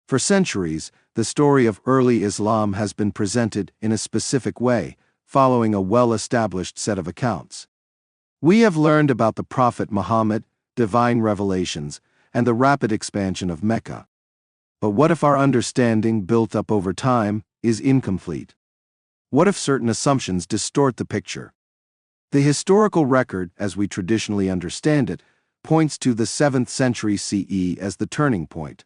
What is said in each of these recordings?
For centuries, the story of early Islam has been presented in a specific way, following a well-established set of accounts. We have learned about the Prophet Muhammad, divine revelations, and the rapid expansion of Mecca. But what if our understanding, built up over time, is incomplete? What if certain assumptions distort the picture? The historical record, as we traditionally understand it, points to the 7th century CE as the turning point.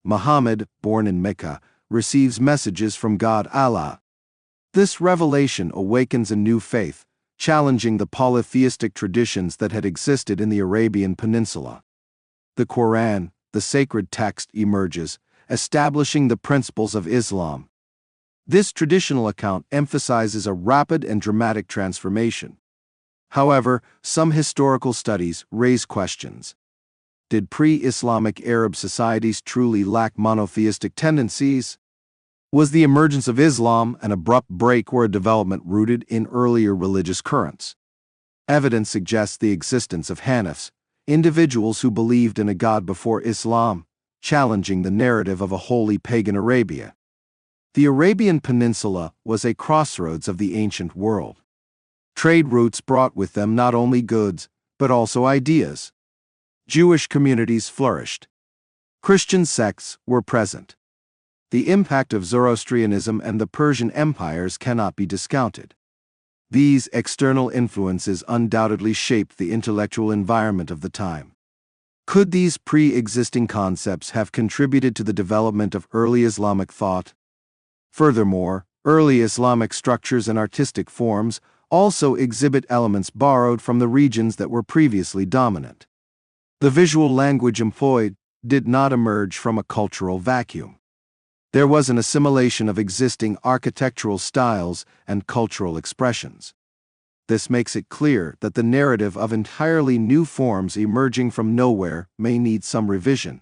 Muhammad, born in Mecca, receives messages from God Allah. This revelation awakens a new faith, challenging the polytheistic traditions that had existed in the Arabian Peninsula. The Quran, the sacred text, emerges, establishing the principles of Islam. This traditional account emphasizes a rapid and dramatic transformation. However, some historical studies raise questions. Did pre-Islamic Arab societies truly lack monotheistic tendencies? Was the emergence of Islam an abrupt break or a development rooted in earlier religious currents? Evidence suggests the existence of Hanifs, individuals who believed in a god before Islam, challenging the narrative of a holy pagan Arabia. The Arabian Peninsula was a crossroads of the ancient world. Trade routes brought with them not only goods, but also ideas. Jewish communities flourished. Christian sects were present. The impact of Zoroastrianism and the Persian empires cannot be discounted. These external influences undoubtedly shaped the intellectual environment of the time. Could these pre-existing concepts have contributed to the development of early Islamic thought? Furthermore, early Islamic structures and artistic forms also exhibit elements borrowed from the regions that were previously dominant. The visual language employed did not emerge from a cultural vacuum. There was an assimilation of existing architectural styles and cultural expressions. This makes it clear that the narrative of entirely new forms emerging from nowhere may need some revision.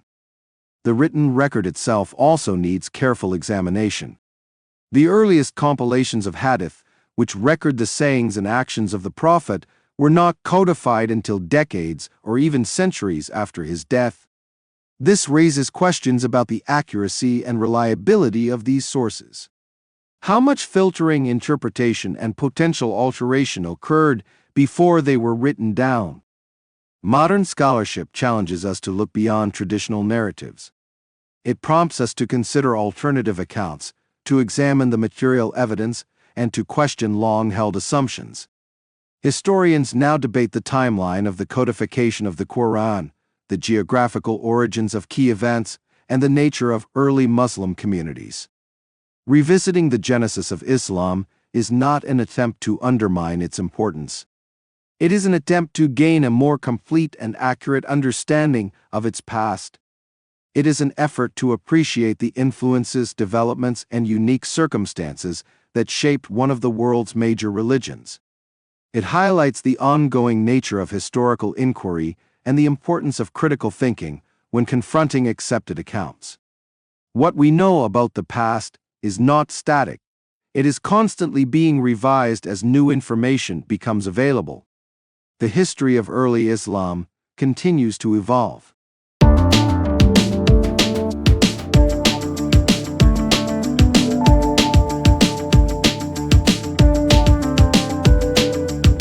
The written record itself also needs careful examination. The earliest compilations of hadith, which record the sayings and actions of the Prophet, were not codified until decades or even centuries after his death. This raises questions about the accuracy and reliability of these sources. How much filtering, interpretation, and potential alteration occurred before they were written down? Modern scholarship challenges us to look beyond traditional narratives. It prompts us to consider alternative accounts, to examine the material evidence, and to question long-held assumptions. Historians now debate the timeline of the codification of the Quran, the geographical origins of key events, and the nature of early Muslim communities. Revisiting the genesis of Islam is not an attempt to undermine its importance. It is an attempt to gain a more complete and accurate understanding of its past. It is an effort to appreciate the influences, developments, and unique circumstances that shaped one of the world's major religions. It highlights the ongoing nature of historical inquiry and the importance of critical thinking when confronting accepted accounts. What we know about the past is not static. It is constantly being revised as new information becomes available. The history of early Islam continues to evolve.